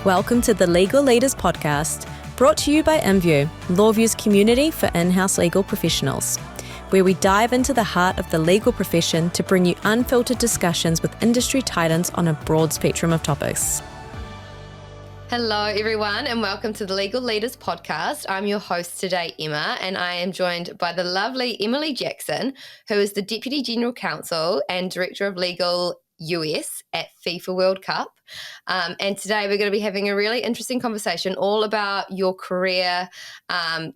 Welcome to the Legal Leaders Podcast, brought to you by InView, LawView's community for in-house legal professionals, where we dive into the heart of the legal profession to bring you unfiltered discussions with industry titans on a broad spectrum of topics. Hello, everyone, and welcome to the Legal Leaders Podcast. I'm your host today, Emma, and I am joined by the lovely Emily Jackson, who is the Deputy General Counsel and Director of Legal US at FIFA World Cup. And today we're going to be having a really interesting conversation all about your career,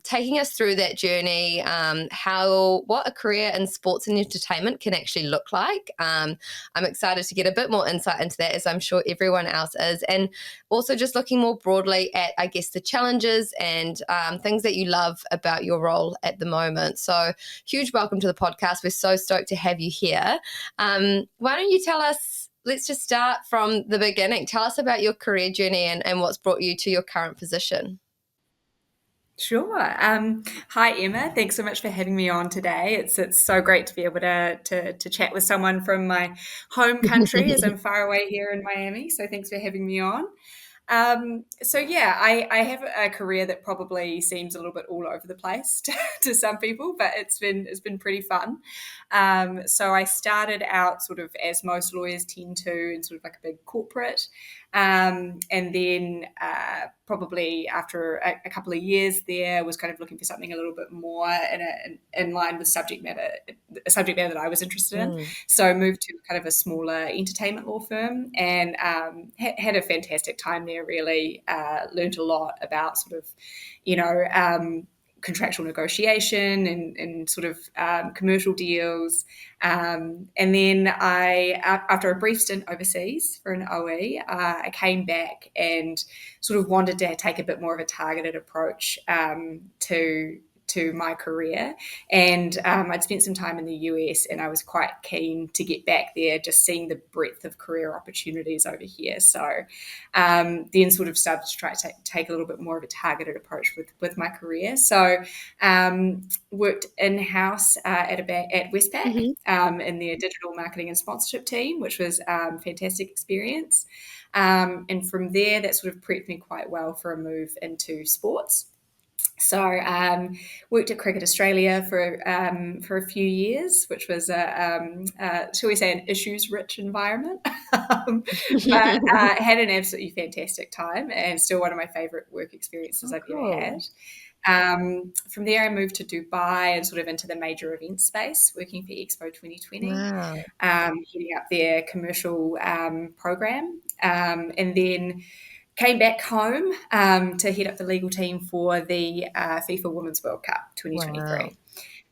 taking us through that journey, what a career in sports and entertainment can actually look like. I'm excited to get a bit more insight into that, as I'm sure everyone else is, and also just looking more broadly at, I guess, the challenges and things that you love about your role at the moment. So huge welcome to the podcast. We're so stoked to have you here. Why don't you tell us, let's just start from the beginning. Tell us about your career journey and what's brought you to your current position. Sure. Hi, Emma. Thanks so much for having me on today. It's so great to be able to chat with someone from my home country as I'm far away here in Miami. So thanks for having me on. I have a career that probably seems a little bit all over the place to some people, but it's been pretty fun. So I started out sort of as most lawyers tend to in sort of like a big corporate. And then probably after a couple of years there was kind of looking for something a little bit more in line with a subject matter that I was interested in. So moved to kind of a smaller entertainment law firm and had a fantastic time there, really. Learned a lot about sort of, contractual negotiation and sort of commercial deals. And then after a brief stint overseas for an OE, I came back and sort of wanted to take a bit more of a targeted approach to my career. And I'd spent some time in the US and I was quite keen to get back there, just seeing the breadth of career opportunities over here. So then sort of started to try to take a little bit more of a targeted approach with my career. So worked in-house at Westpac in their digital marketing and sponsorship team, which was a fantastic experience. And from there, that sort of prepped me quite well for a move into sports. So worked at Cricket Australia for a few years, which was shall we say, an issues-rich environment, but had an absolutely fantastic time and still one of my favourite work experiences I've ever had. From there, I moved to Dubai and sort of into the major event space, working for Expo 2020, heading up their commercial program, and then came back home to head up the legal team for the FIFA Women's World Cup 2023.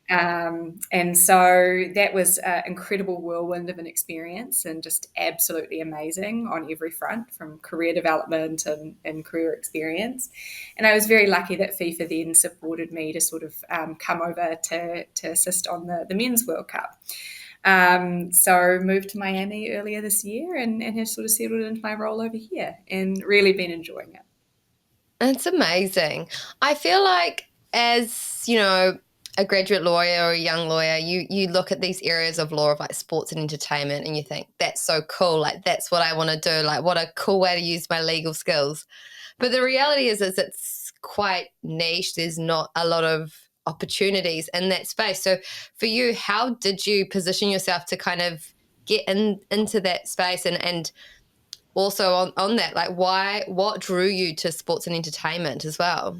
Wow. And so that was an incredible whirlwind of an experience and just absolutely amazing on every front, from career development and career experience. And I was very lucky that FIFA then supported me to sort of come over to assist on the Men's World Cup. So moved to Miami earlier this year and have sort of settled into my role over here and really been enjoying it. It's amazing. I feel like as, a graduate lawyer or a young lawyer, you look at these areas of law of like sports and entertainment and you think, that's so cool. Like, that's what I want to do. Like, what a cool way to use my legal skills. But the reality is it's quite niche. There's not a lot of opportunities in that space. So for you, how did you position yourself to kind of get into that space and also on that, like what drew you to sports and entertainment as well?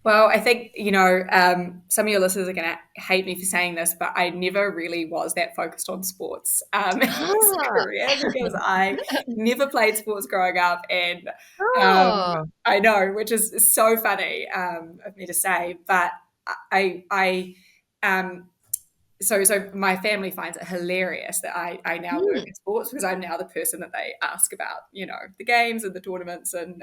Well, I think, some of your listeners are going to hate me for saying this, but I never really was that focused on sports as a career because I never played sports growing up. And I know, which is so funny of me to say, but So my family finds it hilarious that I now work in sports because I'm now the person that they ask about, the games and the tournaments, and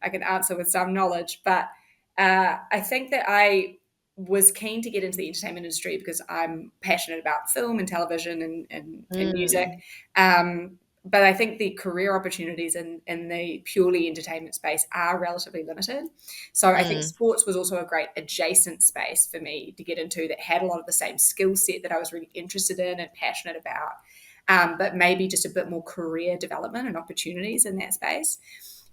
I can answer with some knowledge. But I think that I was keen to get into the entertainment industry because I'm passionate about film and television and music. But I think the career opportunities in the purely entertainment space are relatively limited. So I think sports was also a great adjacent space for me to get into that had a lot of the same skill set that I was really interested in and passionate about, but maybe just a bit more career development and opportunities in that space.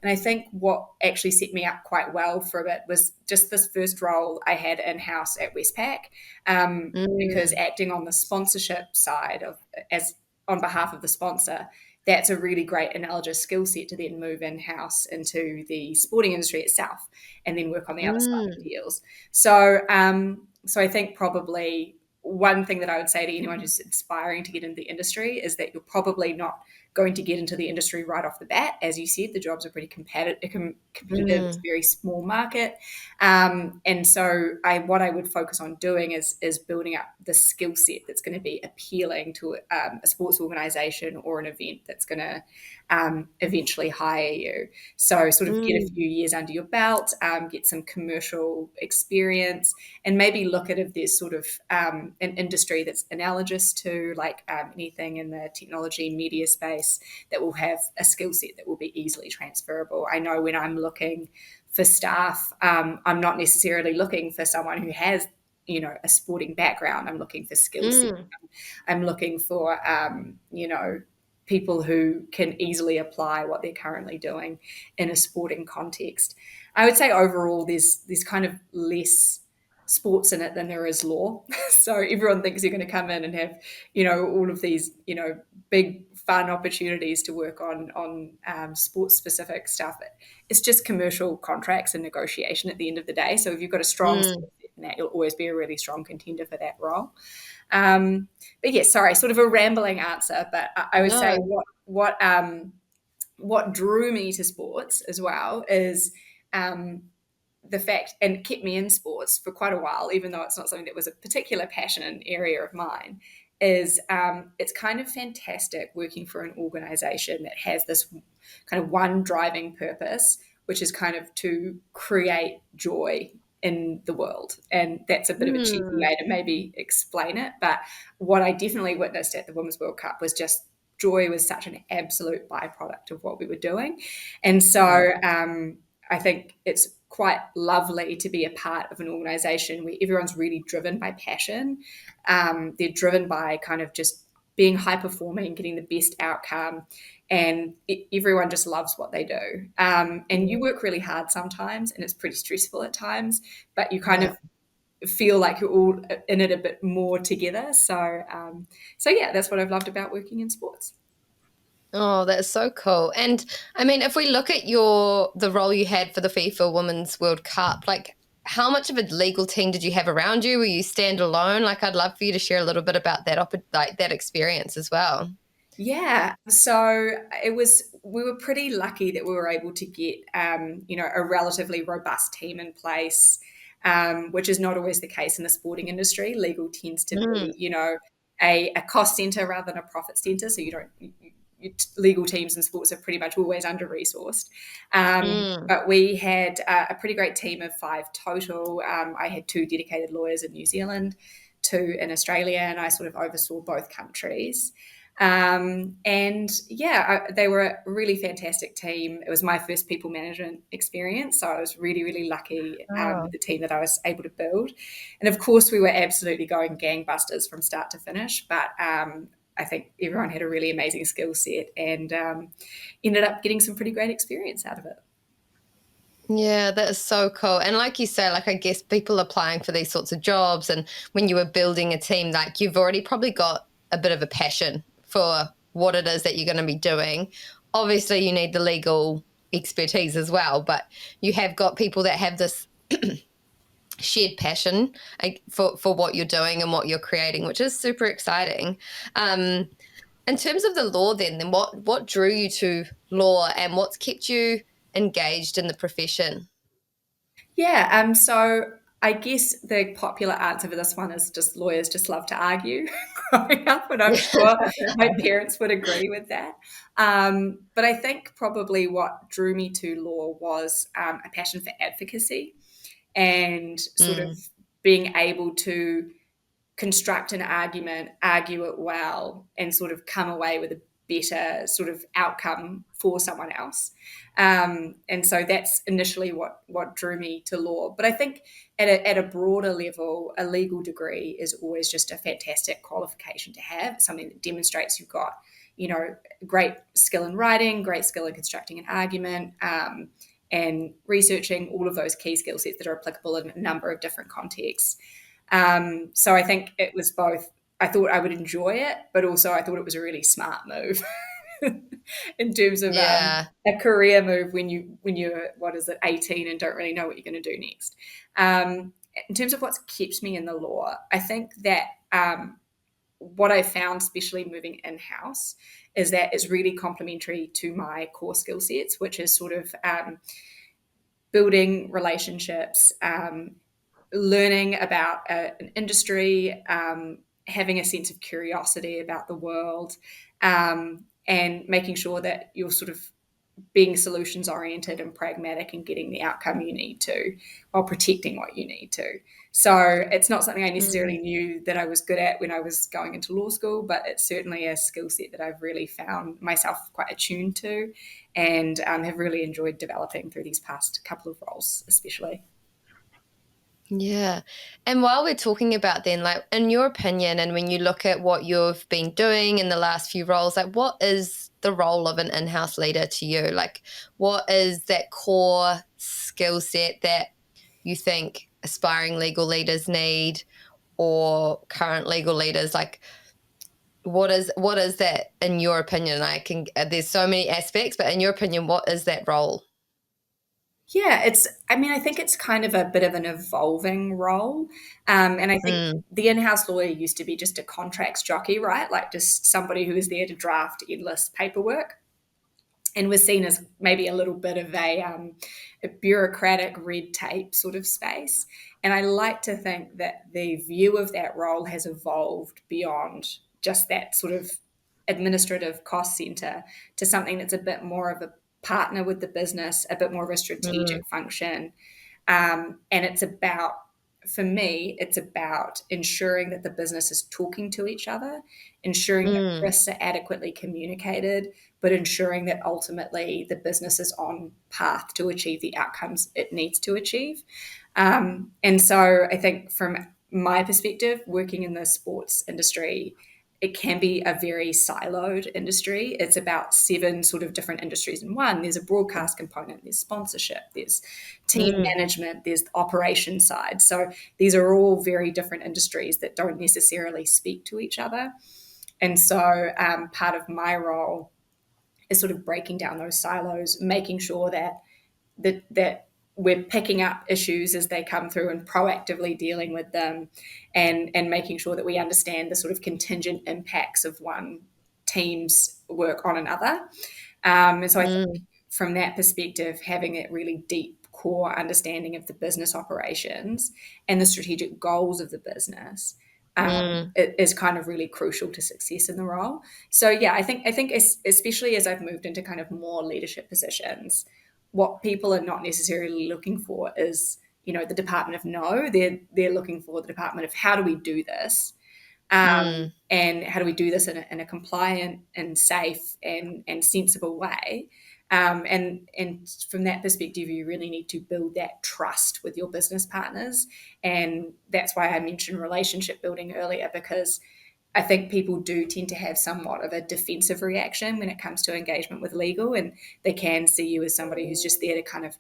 And I think what actually set me up quite well for it was just this first role I had in-house at Westpac, because Mm. acting on the sponsorship side of as on behalf of the sponsor, that's a really great analogous skill set to then move in-house into the sporting industry itself and then work on the other side of Mm. deals. So I think probably one thing that I would say to anyone who's aspiring to get into the industry is that you're probably not going to get into the industry right off the bat. As you said, the jobs are pretty competitive. It's a Mm. very small market, and so what I would focus on doing is building up the skill set that's going to be appealing to a sports organisation or an event that's going to eventually hire you. So sort of get a Mm. few years under your belt, get some commercial experience, and maybe look at if there's sort of an industry that's analogous to like anything in the technology media space that will have a skill set that will be easily transferable. I know when I'm looking for staff, I'm not necessarily looking for someone who has a sporting background. I'm looking for skill set. Mm. I'm looking for people who can easily apply what they're currently doing in a sporting context. I would say overall there's kind of less sports in it than there is law. So everyone thinks you're going to come in and have, all of these, big fun opportunities to work on sports specific stuff. It's just commercial contracts and negotiation at the end of the day. So if you've got a strong skill Mm. set in that, you'll always be a really strong contender for that role. But yeah, sorry, sort of a rambling answer, but I would say No. what drew me to sports as well is um, the fact, and kept me in sports for quite a while, even though it's not something that was a particular passion and area of mine, is it's kind of fantastic working for an organization that has this kind of one driving purpose, which is kind of to create joy in the world. And that's a bit of a cheeky Mm. way to maybe explain it. But what I definitely witnessed at the Women's World Cup was just joy was such an absolute byproduct of what we were doing. And so I think it's quite lovely to be a part of an organization where everyone's really driven by passion. They're driven by kind of just being high performing, getting the best outcome, and everyone just loves what they do. And you work really hard sometimes, and it's pretty stressful at times, but you kind Yeah. of feel like you're all in it a bit more together. So yeah, that's what I've loved about working in sports. Oh, that's so cool. And I mean, if we look at the role you had for the FIFA Women's World Cup, like how much of a legal team did you have around you? Were you standalone? Like I'd love for you to share a little bit about that experience as well. Yeah, so we were pretty lucky that we were able to get, a relatively robust team in place, which is not always the case in the sporting industry. Legal tends to Mm. be, a cost center rather than a profit center. So legal teams in sports are pretty much always under resourced. Mm. But we had a pretty great team of 5 total. I had 2 dedicated lawyers in New Zealand, 2 in Australia, and I sort of oversaw both countries. And yeah, they were a really fantastic team. It was my first people management experience, so I was really, really lucky Oh. with the team that I was able to build. And of course, we were absolutely going gangbusters from start to finish, but I think everyone had a really amazing skill set and ended up getting some pretty great experience out of it. Yeah, that is so cool. And like you say, like I guess people applying for these sorts of jobs and when you were building a team, like you've already probably got a bit of a passion for what it is that you're going to be doing. Obviously, you need the legal expertise as well, but you have got people that have this shared passion for what you're doing and what you're creating, which is super exciting. Um, in terms of the law, then what drew you to law and what's kept you engaged in the profession? Yeah, so I guess the popular answer for this one is just lawyers just love to argue growing up, and I'm sure my parents would agree with that. But I think probably what drew me to law was a passion for advocacy and sort of Mm. being able to construct an argument, argue it well, and sort of come away with a better sort of outcome for someone else. And so that's initially what drew me to law. But I think at a broader level, a legal degree is always just a fantastic qualification to have, something that demonstrates you've got great skill in writing, great skill in constructing an argument, and researching all of those key skill sets that are applicable in a number of different contexts. So I think it was both, I thought I would enjoy it, but also I thought it was a really smart move in terms of Yeah. a career move when you're 18 and don't really know what you're going to do next. In terms of what's kept me in the law, I think that what I found, especially moving in-house, is that it's really complementary to my core skill sets, which is sort of building relationships, learning about an industry, having a sense of curiosity about the world, and making sure that you're sort of being solutions oriented and pragmatic and getting the outcome you need to while protecting what you need to. So it's not something I necessarily knew that I was good at when I was going into law school, but it's certainly a skill set that I've really found myself quite attuned to, and have really enjoyed developing through these past couple of roles, especially. Yeah. And while we're talking about then, like, in your opinion, and when you look at what you've been doing in the last few roles, like, what is the role of an in-house leader to you? Like, what is that core skill set that you think aspiring legal leaders need, or current legal leaders? Like, what is that in your opinion? There's so many aspects, but in your opinion, what is that role? Yeah, I think it's kind of a bit of an evolving role. And I think the in-house lawyer used to be just a contracts jockey, right? Like just somebody who is there to draft endless paperwork, and was seen as maybe a little bit of a bureaucratic red tape sort of space. And I like to think that the view of that role has evolved beyond just that sort of administrative cost center to something that's a bit more of a partner with the business, a bit more of a strategic function. And for me, it's about ensuring that the business is talking to each other, ensuring that risks are adequately communicated, but ensuring that ultimately the business is on path to achieve the outcomes it needs to achieve. And so I think from my perspective, working in the sports industry, it can be a very siloed industry. It's about 7 sort of different industries in one. There's a broadcast component, there's sponsorship, there's team management, there's the operation side. So these are all very different industries that don't necessarily speak to each other. And so part of my role is sort of breaking down those silos, making sure that we're picking up issues as they come through and proactively dealing with them, and making sure that we understand the sort of contingent impacts of one team's work on another. And so I think from that perspective, having a really deep core understanding of the business operations and the strategic goals of the business it is kind of really crucial to success in the role. So yeah, I think especially as I've moved into kind of more leadership positions, what people are not necessarily looking for is, the department of no. They're looking for the department of how do we do this, and how do we do this in a compliant and safe and sensible way. And from that perspective, you really need to build that trust with your business partners. And that's why I mentioned relationship building earlier, because I think people do tend to have somewhat of a defensive reaction when it comes to engagement with legal, and they can see you as somebody who's just there to kind of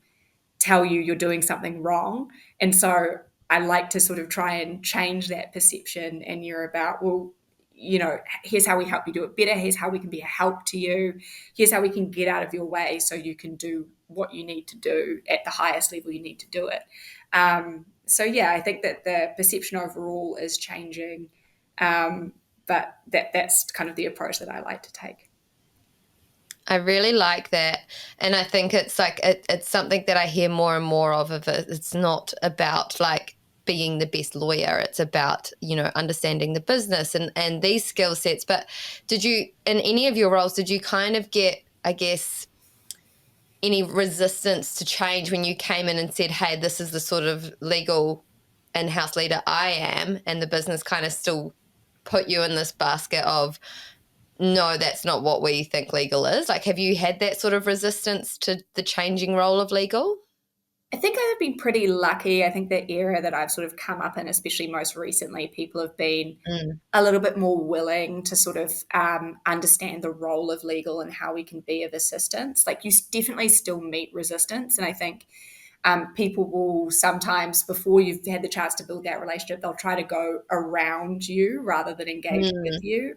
tell you you're doing something wrong. And so I like to sort of try and change that perception, and you're about, well, here's how we help you do it better. Here's how we can be a help to you. Here's how we can get out of your way so you can do what you need to do at the highest level you need to do it. So yeah, I think that the perception overall is changing, but that's kind of the approach that I like to take. I really like that. And I think it's like it's something that I hear more and more of it. It's not about like being the best lawyer. It's about, understanding the business and these skill sets. But did you, in any of your roles, did you kind of get, I guess, any resistance to change when you came in and said, hey, this is the sort of legal in-house leader I am, and the business kind of still put you in this basket of, no, that's not what we think legal is? Like, have you had that sort of resistance to the changing role of legal? I think I've been pretty lucky. I think the era that I've sort of come up in, especially most recently, people have been Mm. a little bit more willing to sort of understand the role of legal and how we can be of assistance. Like you definitely still meet resistance. And I think people will sometimes, before you've had the chance to build that relationship, they'll try to go around you rather than engage with Mm. you.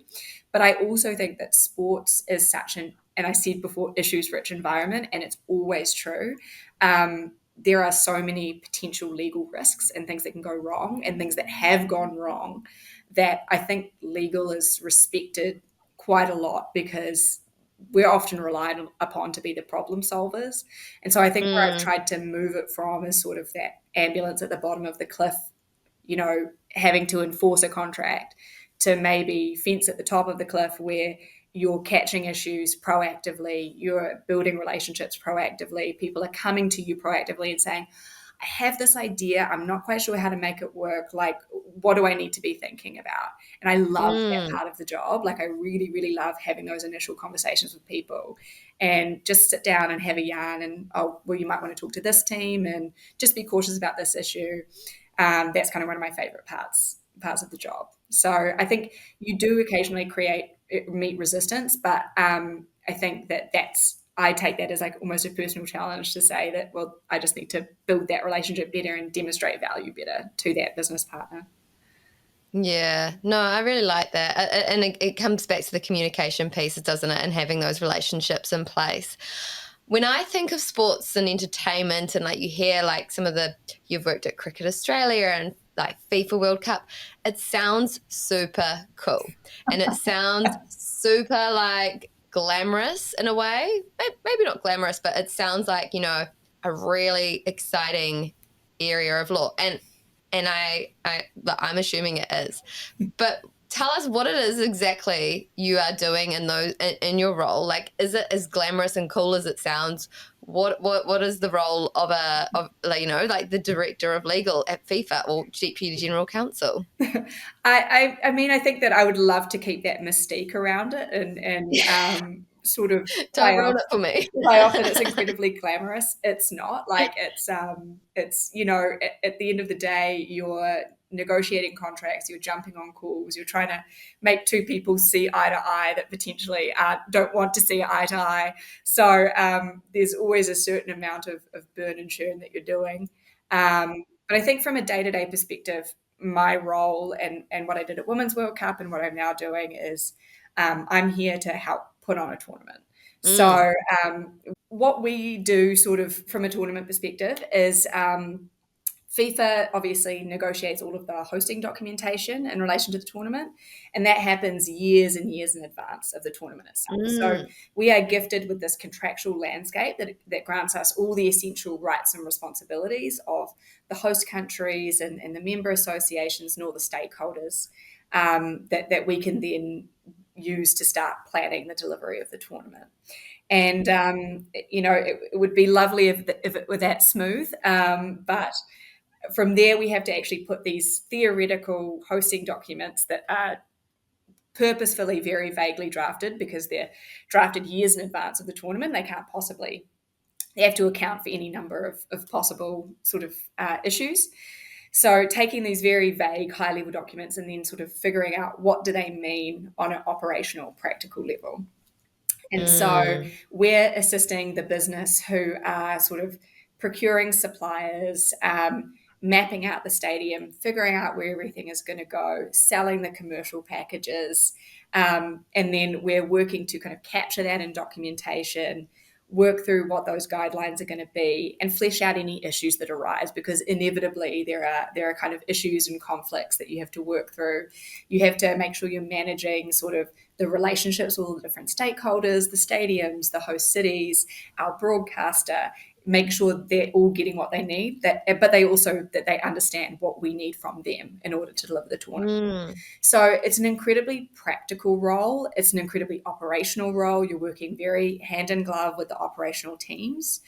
But I also think that sports is such and I said before, issues rich environment, and it's always true. There are so many potential legal risks and things that can go wrong and things that have gone wrong that I think legal is respected quite a lot because we're often relied upon to be the problem solvers. And so I think where I've Mm. tried to move it from is sort of that ambulance at the bottom of the cliff, having to enforce a contract, to maybe fence at the top of the cliff where you're catching issues proactively, you're building relationships proactively, people are coming to you proactively and saying, I have this idea. I'm not quite sure how to make it work. Like, what do I need to be thinking about? And I love that Mm. part of the job. Like, I really, really love having those initial conversations with people and just sit down and have a yarn and, oh, well, you might want to talk to this team and just be cautious about this issue. That's kind of one of my favorite parts of the job. So I think you do occasionally meet resistance, but I think I take that as like almost a personal challenge to say that, well, I just need to build that relationship better and demonstrate value better to that business partner. Yeah, no, I really like that. And it comes back to the communication piece, doesn't it? And having those relationships in place. When I think of sports and entertainment and like you hear like you've worked at Cricket Australia and like FIFA World Cup, it sounds super cool. And it sounds super like glamorous in a way. Maybe not glamorous, but it sounds like, a really exciting area of law. And I'm assuming it is. But tell us what it is exactly you are doing in your role. Like, is it as glamorous and cool as it sounds? What is the role of like the director of legal at FIFA or deputy general counsel? I mean, I think that I would love to keep that mystique around it and sort of Don't ruin it for me. play off that it's incredibly glamorous. It's not. Like it's at the end of the day, you're negotiating contracts, you're jumping on calls, you're trying to make two people see eye to eye that potentially don't want to see eye to eye. So there's always a certain amount of burn and churn that you're doing. But I think from a day-to-day perspective, my role and what I did at Women's World Cup and what I'm now doing is I'm here to help put on a tournament. Mm. So what we do sort of from a tournament perspective is FIFA obviously negotiates all of the hosting documentation in relation to the tournament, and that happens years and years in advance of the tournament itself. So Mm. we are gifted with this contractual landscape that grants us all the essential rights and responsibilities of the host countries and the member associations and all the stakeholders that we can then use to start planning the delivery of the tournament. And it would be lovely if it were that smooth, but from there, we have to actually put these theoretical hosting documents that are purposefully very vaguely drafted because they're drafted years in advance of the tournament. They have to account for any number of possible sort of issues. So taking these very vague, high-level documents and then sort of figuring out what do they mean on an operational, practical level. And so Mm. we're assisting the business who are sort of procuring suppliers, mapping out the stadium, figuring out where everything is going to go, selling the commercial packages. And then we're working to kind of capture that in documentation, work through what those guidelines are going to be, and flesh out any issues that arise, because inevitably there are kind of issues and conflicts that you have to work through. You have to make sure you're managing sort of the relationships with all the different stakeholders, the stadiums, the host cities, our broadcaster, make sure they're all getting what they need, but that they understand what we need from them in order to deliver the tournament. Mm. So it's an incredibly practical role. It's an incredibly operational role. You're working very hand in glove with the operational teams.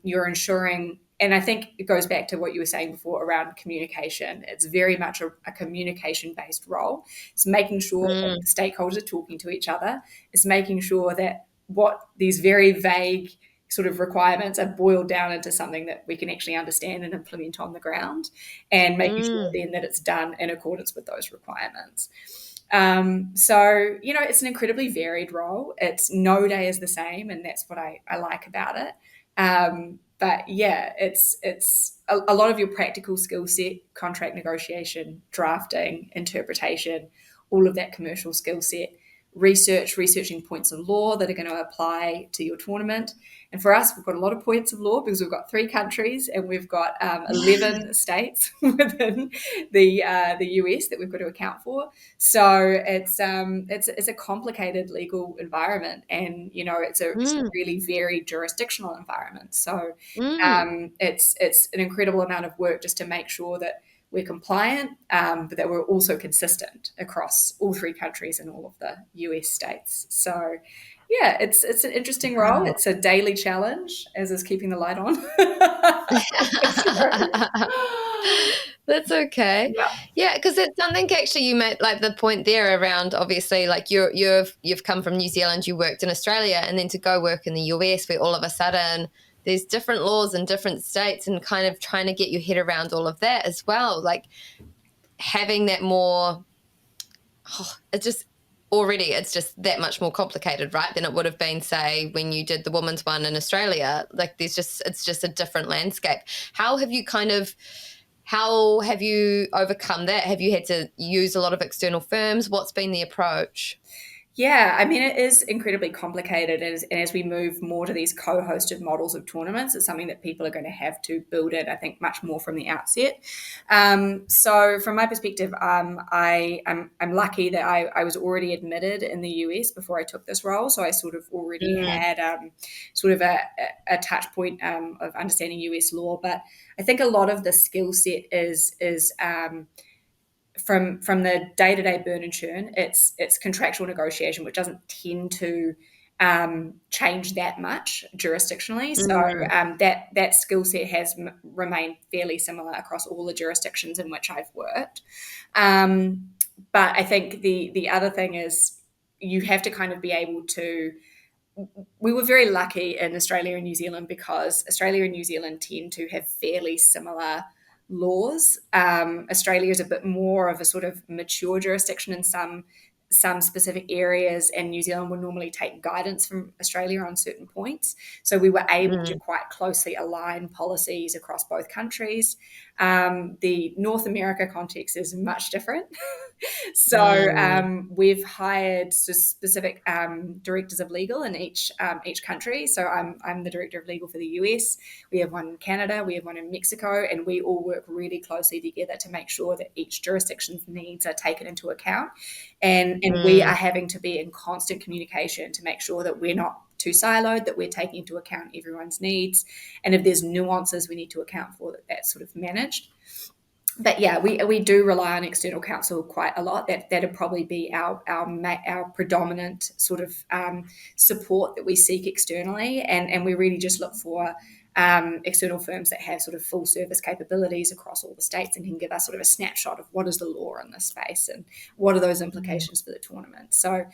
You're ensuring, and I think it goes back to what you were saying before around communication. It's very much a communication-based role. It's making sure that the stakeholders are talking to each other. It's making sure that what these very vague sort of requirements are boiled down into something that we can actually understand and implement on the ground, and making sure then that it's done in accordance with those requirements. So, it's an incredibly varied role. It's no day is the same, and that's what I like about it. But yeah, it's a lot of your practical skill set, contract negotiation, drafting, interpretation, all of that commercial skill set, researching points of law that are going to apply to your tournament. And for us, we've got a lot of points of law because we've got 3 countries and we've got 11 states within the US that we've got to account for. So it's a complicated legal environment, and it's a really varied jurisdictional environment. So it's an incredible amount of work just to make sure that we're compliant, but that we're also consistent across all 3 countries and all of the US states. So yeah, it's an interesting role. Wow. It's a daily challenge, as is keeping the light on. That's okay. Yeah, because it's something actually you made like the point there around obviously like you've come from New Zealand, you worked in Australia, and then to go work in the US where all of a sudden there's different laws in different states, and kind of trying to get your head around all of that as well. Like having that more, it's just that much more complicated, right, than it would have been, say, when you did the women's one in Australia. Like it's just a different landscape. How have you overcome that? Have you had to use a lot of external firms? What's been the approach? Yeah, I mean, it is incredibly complicated. And as we move more to these co-hosted models of tournaments, it's something that people are going to have to build in, I think, much more from the outset. So from my perspective, I'm lucky that I was already admitted in the US before I took this role. So I sort of already had sort of a touch point of understanding US law. But I think a lot of the skill set is from the day-to-day burn and churn, it's contractual negotiation, which doesn't tend to change that much jurisdictionally. So that skill set has remained fairly similar across all the jurisdictions in which I've worked. But I think the other thing is you have to kind of be able to. We were very lucky in Australia and New Zealand because Australia and New Zealand tend to have fairly similar laws. Australia is a bit more of a sort of mature jurisdiction in some specific areas, and New Zealand will normally take guidance from Australia on certain points. So we were able to quite closely align policies across both countries. The North America context is much different. So we've hired specific directors of legal in each country. So I'm the director of legal for the US. We have one in Canada, we have one in Mexico, and we all work really closely together to make sure that each jurisdiction's needs are taken into account. And we are having to be in constant communication to make sure that we're not too siloed, that we're taking into account everyone's needs. And if there's nuances we need to account for, that's sort of managed. But yeah, we do rely on external counsel quite a lot. That'd probably be our predominant sort of support that we seek externally, and we really just look for external firms that have sort of full service capabilities across all the states and can give us sort of a snapshot of what is the law in this space and what are those implications for the tournament. So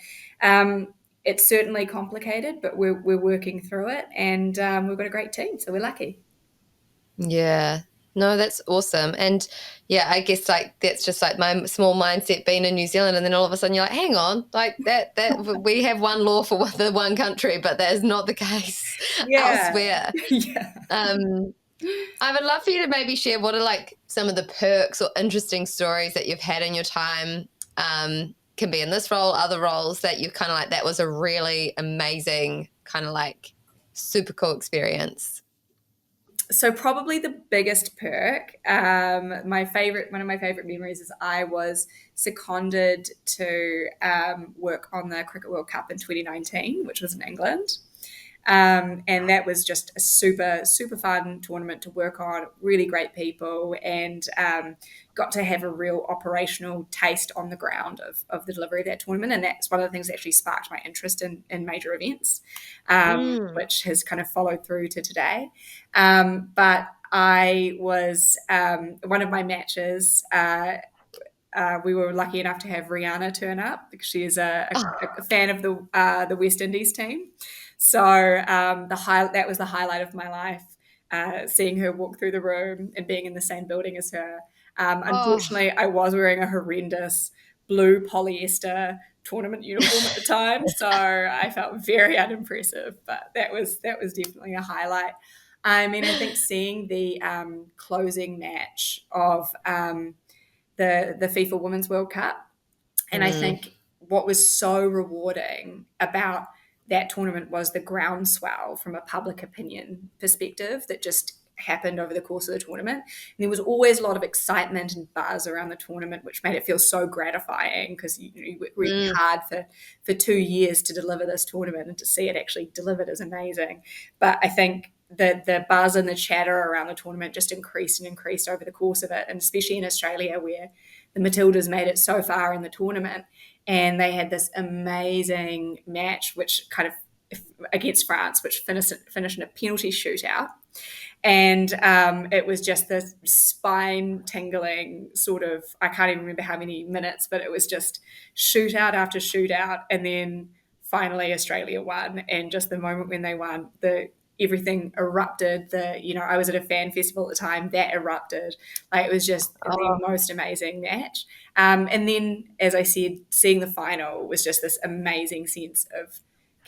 it's certainly complicated, but we're working through it, and we've got a great team, so we're lucky. Yeah. No, that's awesome. And yeah, I guess like that's just like my small mindset being in New Zealand, and then all of a sudden you're like, hang on, like that we have one law for the one country, but that is not the case elsewhere. Yeah. I would love for you to maybe share what are like some of the perks or interesting stories that you've had in your time. Can be in this role, other roles that you've kind of like, that was a really amazing kind of like super cool experience. So probably the biggest perk, one of my favorite memories is I was seconded to work on the Cricket World Cup in 2019, which was in England. And that was just a super, super fun tournament to work on, really great people, and got to have a real operational taste on the ground of the delivery of that tournament. And that's one of the things that actually sparked my interest in major events, which has kind of followed through to today. But I was, one of my matches, we were lucky enough to have Rihanna turn up because she is a fan of the West Indies team. So that was the highlight of my life, seeing her walk through the room and being in the same building as her. Oh, Unfortunately, I was wearing a horrendous blue polyester tournament uniform at the time, so I felt very unimpressive. But that was definitely a highlight. I mean, I think seeing the closing match of the FIFA Women's World Cup, and I mm, think what was so rewarding about that tournament was the groundswell from a public opinion perspective that just happened over the course of the tournament. And there was always a lot of excitement and buzz around the tournament, which made it feel so gratifying because you worked really mm. hard for 2 years to deliver this tournament, and to see it actually delivered is amazing. But I think the buzz and the chatter around the tournament just increased and increased over the course of it, and especially in Australia, where the Matildas made it so far in the tournament, and they had this amazing match, which kind of against France, which finished in a penalty shootout. And it was just this spine tingling sort of, I can't even remember how many minutes, but it was just shootout after shootout. And then finally Australia won. And just the moment when they won, everything erupted. I was at a fan festival at the time that erupted. Like, it was just the Oh, most amazing match. And then, as I said, seeing the final was just this amazing sense of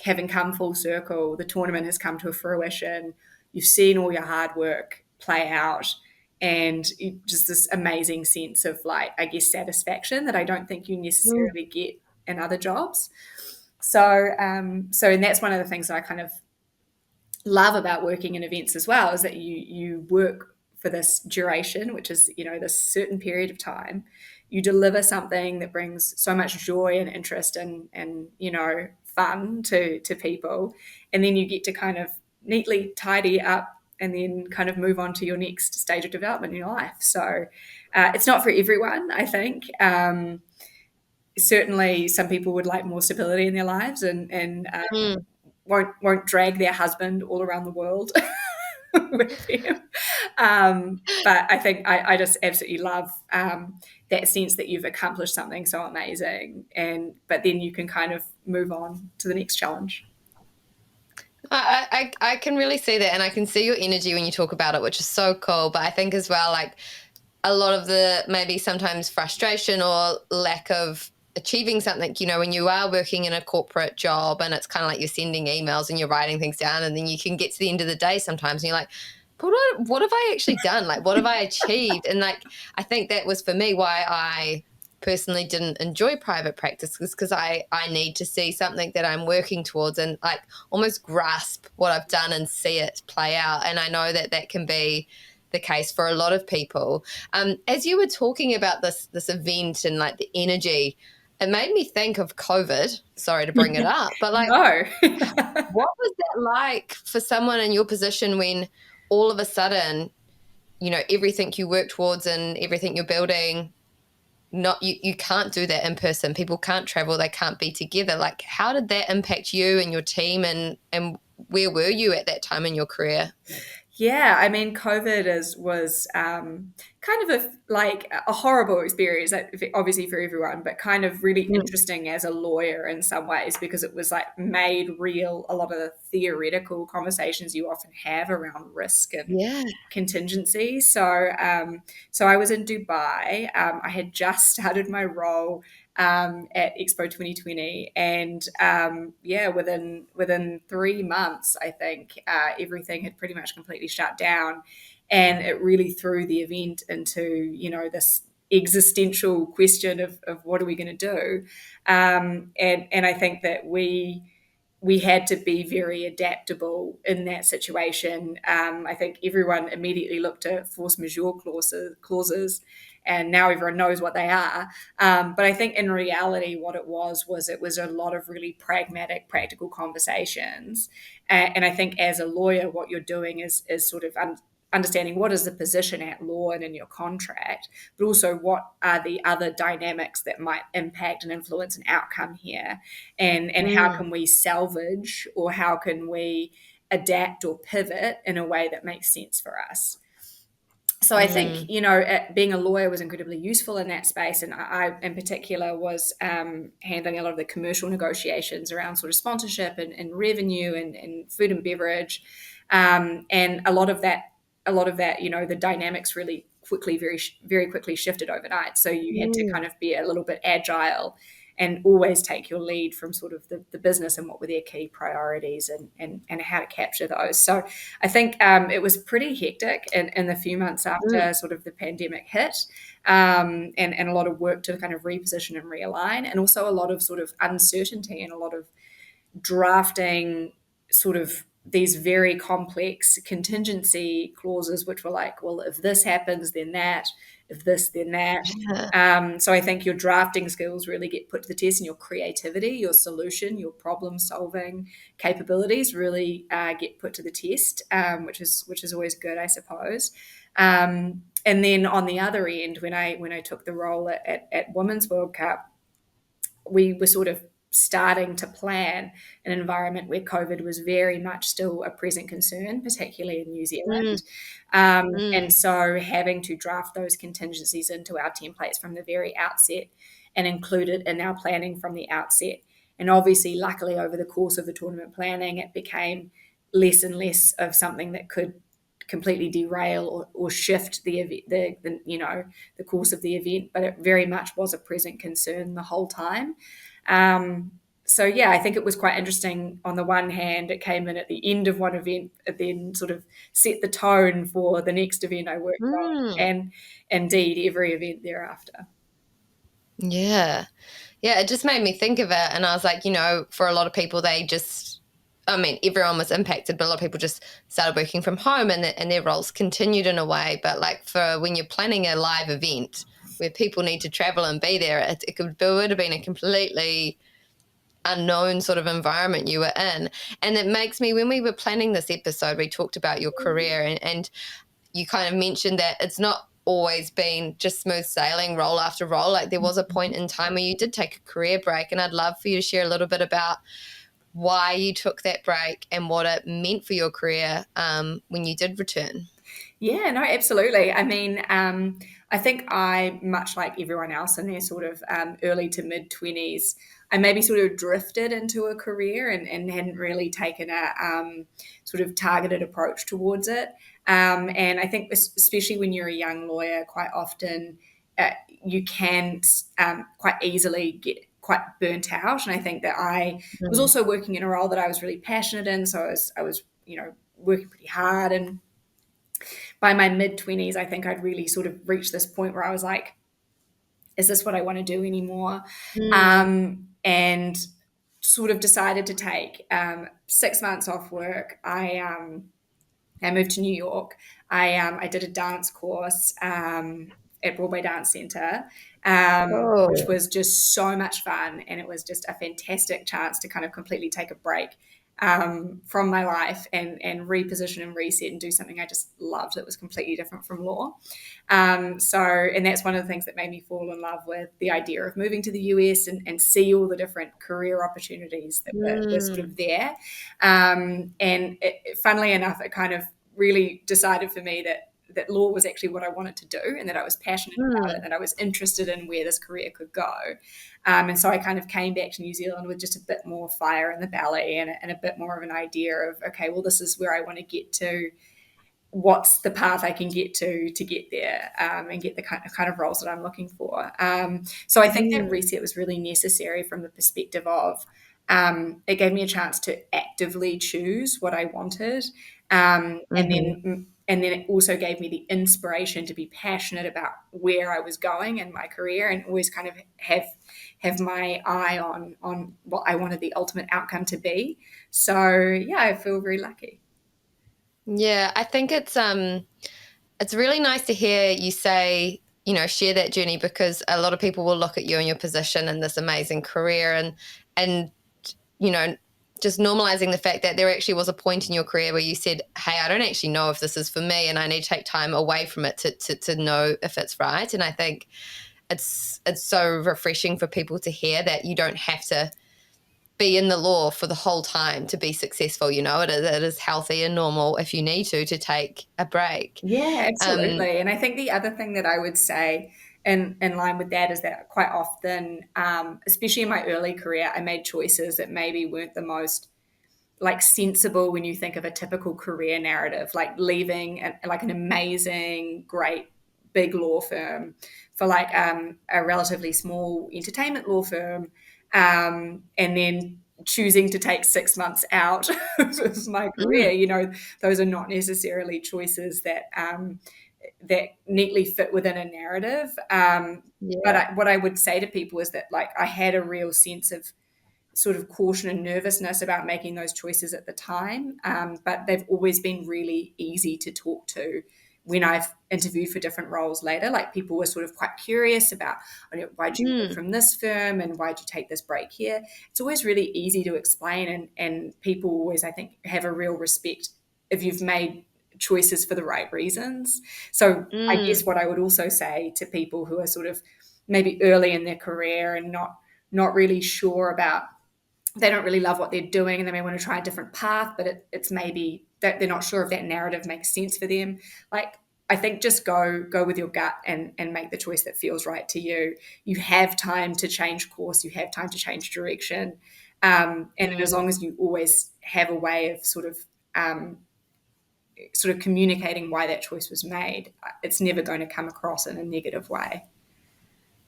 having come full circle. The tournament has come to a fruition. You've seen all your hard work play out, and just this amazing sense of, like, I guess, satisfaction that I don't think you mm, necessarily get in other jobs. So and that's one of the things that I kind of love about working in events as well, is that you work for this duration, which is, this certain period of time. You deliver something that brings so much joy and interest and fun to people, and then you get to kind of neatly tidy up and then kind of move on to your next stage of development in your life. So it's not for everyone, I think. Certainly some people would like more stability in their lives, and mm. won't drag their husband all around the world with them. But I think I just absolutely love that sense that you've accomplished something so amazing, but then you can kind of move on to the next challenge. I can really see that, and I can see your energy when you talk about it, which is so cool. But I think as well, like, a lot of the maybe sometimes frustration or lack of achieving something, when you are working in a corporate job and it's kind of like you're sending emails and you're writing things down, and then you can get to the end of the day sometimes and you're like, what have I actually done? Like, what have I achieved? And, like, I think that was for me why I personally didn't enjoy private practice, because I need to see something that I'm working towards and, like, almost grasp what I've done and see it play out. And I know that that can be the case for a lot of people. As you were talking about this event and, like, the energy, it made me think of COVID. Sorry to bring it up, but, like, No. what was that like for someone in your position when all of a sudden, everything you work towards and everything you're building, not you can't do that in person. People can't travel, they can't be together. Like, how did that impact you and your team, and where were you at that time in your career? Yeah, I mean, COVID was kind of a horrible experience, like, obviously for everyone, but kind of really Mm. interesting as a lawyer in some ways, because it was like made real a lot of the theoretical conversations you often have around risk and Yeah. contingency. So I was in Dubai. I had just started my role at Expo 2020, and yeah, within 3 months, I think everything had pretty much completely shut down, and it really threw the event into this existential question of what are we going to do, and I think that we had to be very adaptable in that situation. I think everyone immediately looked at force majeure clauses, and now everyone knows what they are. But I think in reality, what it was a lot of really pragmatic, practical conversations. And I think as a lawyer, what you're doing is sort of understanding what is the position at law and in your contract, but also what are the other dynamics that might impact and influence an outcome here, and how Mm. can we salvage, or how can we adapt or pivot in a way that makes sense for us. So I think, being a lawyer was incredibly useful in that space. And I in particular, was handling a lot of the commercial negotiations around sort of sponsorship and revenue and food and beverage. And a lot of that, the dynamics really quickly, very quickly shifted overnight. So you had to kind of be a little bit agile and always take your lead from sort of the business and what were their key priorities and how to capture those. So I think it was pretty hectic in the few months after sort of the pandemic hit, and a lot of work to kind of reposition and realign, and also a lot of sort of uncertainty and a lot of drafting sort of these very complex contingency clauses, which were like, well, if this happens, then that, if this, then that. So I think your drafting skills really get put to the test, and your creativity, your solution, your problem solving capabilities really get put to the test, which is always good, I suppose. And then on the other end, when I took the role at Women's World Cup, we were sort of starting to plan an environment where COVID was very much still a present concern, particularly in New Zealand. And so having to draft those contingencies into our templates from the very outset and include it in our planning from the outset. And obviously, luckily, over the course of the tournament planning, it became less and less of something that could completely derail or shift the course of the event, but it very much was a present concern the whole time. So yeah, I think it was quite interesting. On the one hand, it came in at the end of one event, it then sort of set the tone for the next event I worked on, and indeed every event thereafter. Yeah, it just made me think of it, and I was like, for a lot of people, everyone was impacted, but a lot of people just started working from home, and their roles continued in a way. But like, for when you're planning a live event where people need to travel and be there, it would have been a completely unknown sort of environment you were in. And it makes me, when we were planning this episode, we talked about your career, and you kind of mentioned that it's not always been just smooth sailing role after role. Like, there was a point in time where you did take a career break, and I'd love for you to share a little bit about why you took that break and what it meant for your career when you did return. Yeah, no, absolutely. I mean, I think I, much like everyone else in their sort of early to mid 20s, I maybe sort of drifted into a career and hadn't really taken a sort of targeted approach towards it. And I think especially when you're a young lawyer, quite often you can quite easily get quite burnt out. And I think that I was also working in a role that I was really passionate in. So I was working pretty hard. And by my mid-20s, I think I'd really sort of reached this point where I was like, is this what I want to do anymore? And sort of decided to take 6 months off work. I moved to New York. I did a dance course at Broadway Dance Centre, which was just so much fun. And it was just a fantastic chance to kind of completely take a break from my life and reposition and reset and do something I just loved that was completely different from law. And that's one of the things that made me fall in love with the idea of moving to the US and see all the different career opportunities that were sort of there. And funnily enough, it kind of really decided for me that law was actually what I wanted to do, and that I was passionate about it, and that I was interested in where this career could go. And so I kind of came back to New Zealand with just a bit more fire in the belly and a bit more of an idea of, okay, well, this is where I want to get to. What's the path I can get to get there, and get the kind of roles that I'm looking for. So I think that reset was really necessary from the perspective of it gave me a chance to actively choose what I wanted. And then it also gave me the inspiration to be passionate about where I was going in my career, and always kind of have my eye on what I wanted the ultimate outcome to be. So yeah, I feel very lucky. Yeah, I think it's really nice to hear you say, share that journey, because a lot of people will look at you and your position in this amazing career and just normalizing the fact that there actually was a point in your career where you said, hey, I don't actually know if this is for me, and I need to take time away from it to know if it's right. And I think it's so refreshing for people to hear that you don't have to be in the law for the whole time to be successful. It is healthy and normal if you need to take a break. Yeah, absolutely. And I think the other thing that I would say in line with that is that quite often, especially in my early career, I made choices that maybe weren't the most like sensible when you think of a typical career narrative, like leaving like an amazing, great big law firm for like a relatively small entertainment law firm, and then choosing to take 6 months out of my career. Mm, You know, those are not necessarily choices that neatly fit within a narrative. But yeah. what I would say to people is that like I had a real sense of sort of caution and nervousness about making those choices at the time. But they've always been really easy to talk to when I've interviewed for different roles later. Like people were sort of quite curious about, why'd you move Mm, from this firm and why'd you take this break here? It's always really easy to explain. And people always, I think, have a real respect if you've made choices for the right reasons. So I guess mm, what I would also say to people who are sort of maybe early in their career and not really sure about, they don't really love what they're doing and they may want to try a different path, but it's maybe that they're not sure if that narrative makes sense for them. Like, I think just go with your gut and make the choice that feels right to you. You have time to change course, you have time to change direction. And as mm. long as you always have a way of um, sort of communicating why that choice was made, it's never going to come across in a negative way.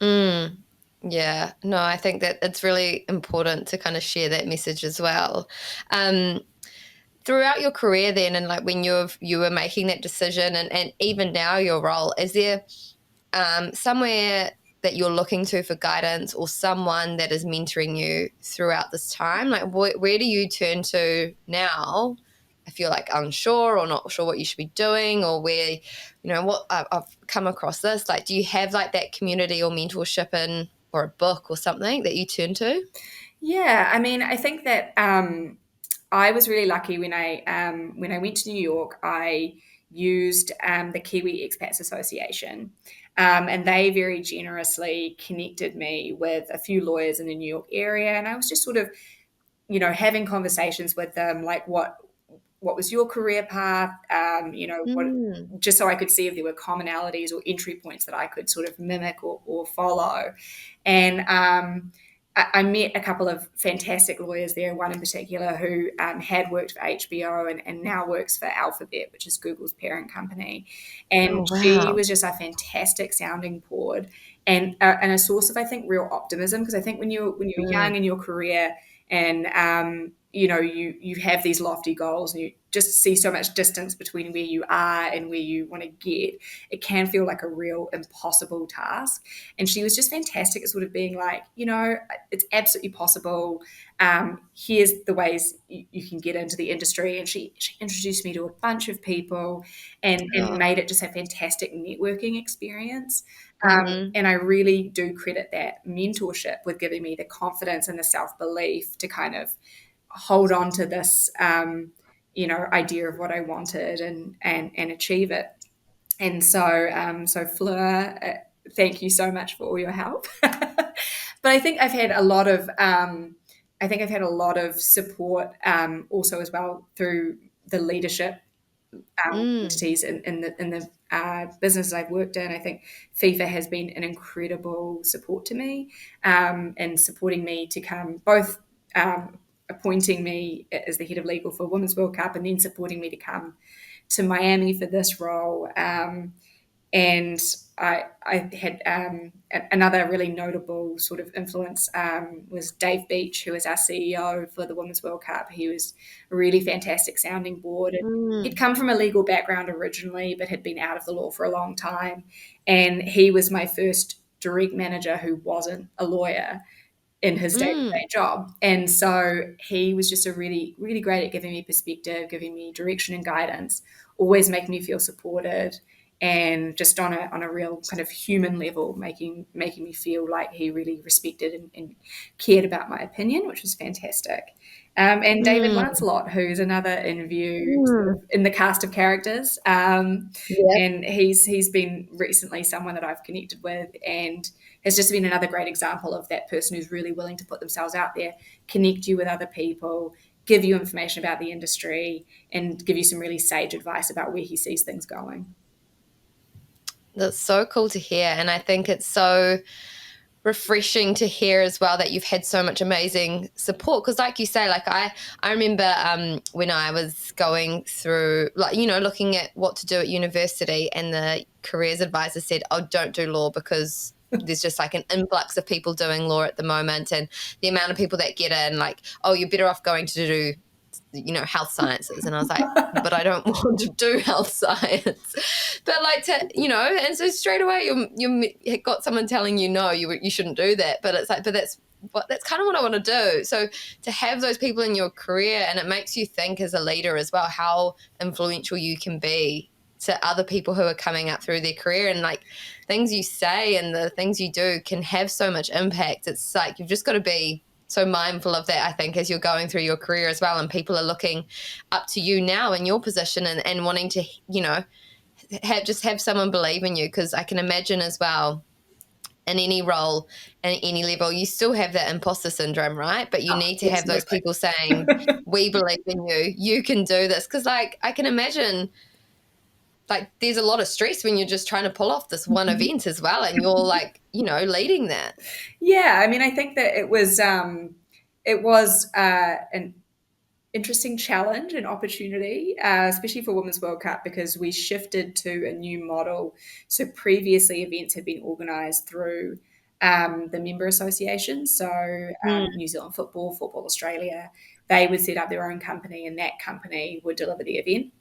Mm. Yeah, no, I think that it's really important to kind of share that message as well. Um, Throughout your career then, and like when you were making that decision, and even now your role, is there somewhere that you're looking to for guidance, or someone that is mentoring you throughout this time? Like where do you turn to now if you're like unsure or not sure what you should be doing, or where, what I've come across this, like do you have like that community or mentorship in, or a book or something that you turn to? Yeah, I mean, I think that I was really lucky when I went to New York. I used the Kiwi Expats Association, and they very generously connected me with a few lawyers in the New York area, and I was just sort of, having conversations with them, like what was your career path? What, Mm. just so I could see if there were commonalities or entry points that I could sort of mimic or follow. And I met a couple of fantastic lawyers there, one in particular who had worked for HBO and now works for Alphabet, which is Google's parent company. Oh, And she wow. was just a fantastic sounding board and a source of, I think, real optimism. Because I think when you're young Mm. in your career and you have these lofty goals and you just see so much distance between where you are and where you want to get, it can feel like a real impossible task. And she was just fantastic at sort of being like, it's absolutely possible. Here's the ways you can get into the industry. And she introduced me to a bunch of people and Oh. made it just a fantastic networking experience. Mm-hmm. And I really do credit that mentorship with giving me the confidence and the self belief to kind of hold on to this, idea of what I wanted and achieve it. And so Fleur, thank you so much for all your help. But I think I've had a lot of, support also as well through the leadership Mm. entities in the businesses I've worked in. I think FIFA has been an incredible support to me, and supporting me to come both. Appointing me as the head of legal for Women's World Cup and then supporting me to come to Miami for this role. And I had another really notable sort of influence was Dave Beach, who was our CEO for the Women's World Cup. He was a really fantastic sounding board. And he'd Mm. come from a legal background originally, but had been out of the law for a long time. And he was my first direct manager who wasn't a lawyer in his Mm. day-to-day job. And so he was just a really, really great at giving me perspective, giving me direction and guidance, always making me feel supported. and just on a real kind of human level, making me feel like he really respected and cared about my opinion, which was fantastic. And David Mm, Lancelot, who's another interview sort mm. of in the cast of characters, Yeah. and he's been recently someone that I've connected with, and has just been another great example of that person who's really willing to put themselves out there, connect you with other people, give you information about the industry, and give you some really sage advice about where he sees things going. That's so cool to hear. And I think it's so refreshing to hear as well that you've had so much amazing support, because like you say, like I remember when I was going through, like, you know, looking at what to do at university, and the careers advisor said, oh, don't do law because there's just like an influx of people doing law at the moment, and the amount of people that get in, like, oh, you're better off going to do, you know, health sciences. And I was like, but I don't want to do health science. But like, to, you know, and so straight away you got someone telling you, no, you shouldn't do that. But it's like, but that's kind of what I want to do. So to have those people in your career, and it makes you think as a leader as well, how influential you can be to other people who are coming up through their career, and like things you say and the things you do can have so much impact. It's like, you've just got to be so mindful of that, I think, as you're going through your career as well, and people are looking up to you now in your position, and wanting to, you know, have someone believe in you, because I can imagine as well, in any role and any level, you still have that imposter syndrome, right? But you Oh, need to have those absolutely. people saying, we believe in you, you can do this. Because like, I can imagine, like, there's a lot of stress when you're just trying to pull off this one event as well, and you're like, you know, leading that. Yeah, I mean, I think that it was an interesting challenge and opportunity, especially for Women's World Cup, because we shifted to a new model. So previously, events had been organised through the member associations. So Mm, New Zealand Football, Football Australia, they would set up their own company, and that company would deliver the event.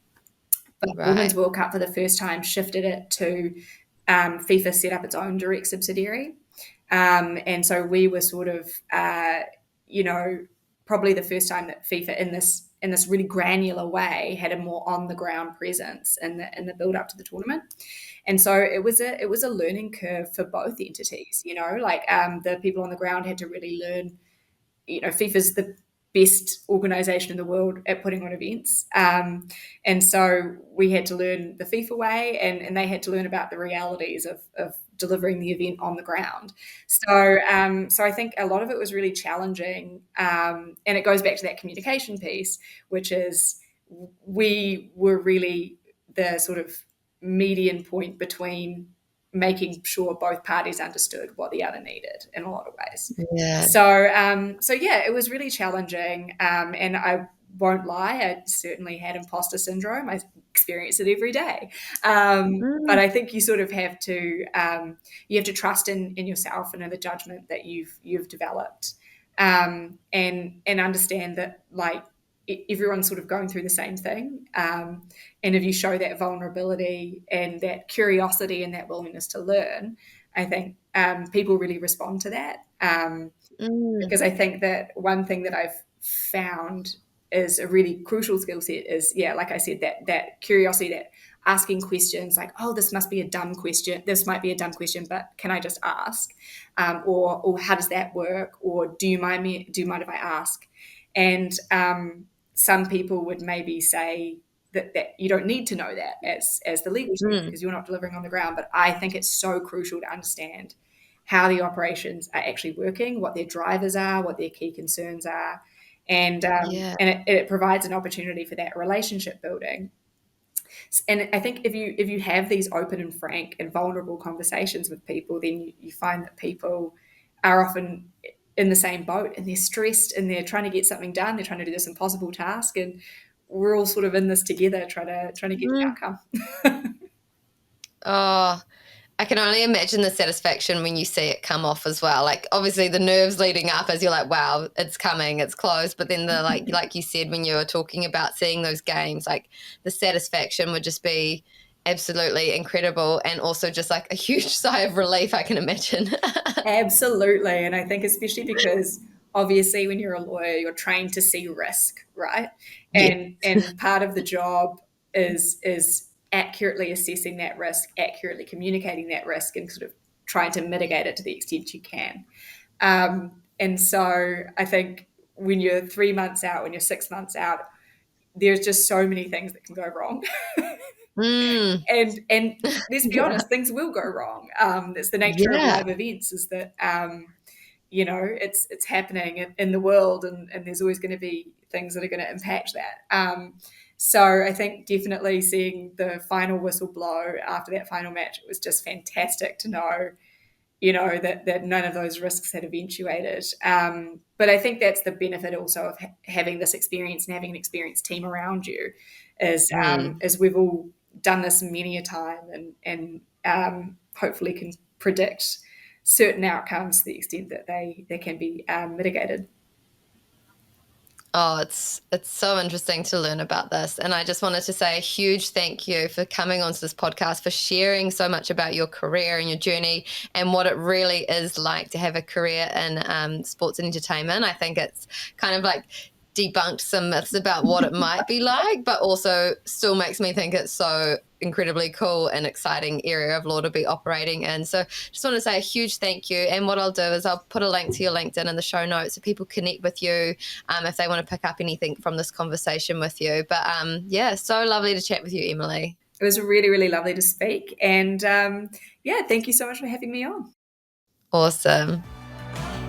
But Women's right. World Cup, for the first time, shifted it to FIFA set up its own direct subsidiary. And so we were sort of, you know, probably the first time that FIFA in this really granular way had a more on the ground presence in the build up to the tournament. And so it was a learning curve for both entities. You know, like the people on the ground had to really learn. You know, FIFA's the best organization in the world at putting on events. And so we had to learn the FIFA way, and they had to learn about the realities of delivering the event on the ground. So I think a lot of it was really challenging. And it goes back to that communication piece, which is we were really the sort of median point between making sure both parties understood what the other needed in a lot of ways. Yeah. So yeah, it was really challenging, and I won't lie, I certainly had imposter syndrome. I experience it every day, but Mm, I think you sort of have to you have to trust in yourself and in the judgment that you've developed, and understand that like everyone's sort of going through the same thing, and if you show that vulnerability and that curiosity and that willingness to learn, I think people really respond to that. mm, Because I think that one thing that I've found is a really crucial skill set is, yeah, like I said, that curiosity, that asking questions like, oh, this must be a dumb question, this might be a dumb question, but can I just ask, or how does that work, or do you mind if I ask? And some people would maybe say that you don't need to know that as the legal team mm. because you're not delivering on the ground, but I think it's so crucial to understand how the operations are actually working, what their drivers are, what their key concerns are, Yeah. and it provides an opportunity for that relationship building. And I think if you have these open and frank and vulnerable conversations with people, then you find that people are often in the same boat and they're stressed and they're trying to get something done. They're trying to do this impossible task, and we're all sort of in this together, trying to get the Mm. outcome. Oh, I can only imagine the satisfaction when you see it come off as well. Like, obviously the nerves leading up as you're like, wow, it's coming, it's close. But then the like you said, when you were talking about seeing those games, like the satisfaction would just be absolutely incredible, and also just like a huge sigh of relief, I can imagine. Absolutely. And I think especially because obviously when you're a lawyer, you're trained to see risk, right? Yeah. And part of the job is accurately assessing that risk, accurately communicating that risk, and sort of trying to mitigate it to the extent you can. And so I think when you're 3 months out, when you're 6 months out, there's just so many things that can go wrong. And let's be honest, things will go wrong. It's the nature of Yeah. live events, is that it's happening in the world, and there's always going to be things that are going to impact that. So I think definitely seeing the final whistle blow after that final match, it was just fantastic to know, that none of those risks had eventuated. But I think that's the benefit also of having this experience and having an experienced team around you, is we've all done this many a time, and hopefully can predict certain outcomes to the extent that they can be mitigated. Oh, it's so interesting to learn about this. And I just wanted to say a huge thank you for coming onto this podcast, for sharing so much about your career and your journey and what it really is like to have a career in sports and entertainment. I think it's kind of like debunked some myths about what it might be like, but also still makes me think it's so incredibly cool and exciting area of law to be operating in. So just want to say a huge thank you. And what I'll do is I'll put a link to your LinkedIn in the show notes so people connect with you if they want to pick up anything from this conversation with you. But so lovely to chat with you, Emily. It was really, really lovely to speak. And thank you so much for having me on. Awesome.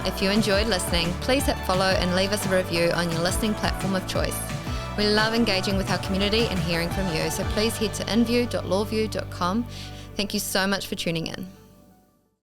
If you enjoyed listening, please hit follow and leave us a review on your listening platform of choice. We love engaging with our community and hearing from you, so please head to inview.lawview.com. Thank you so much for tuning in.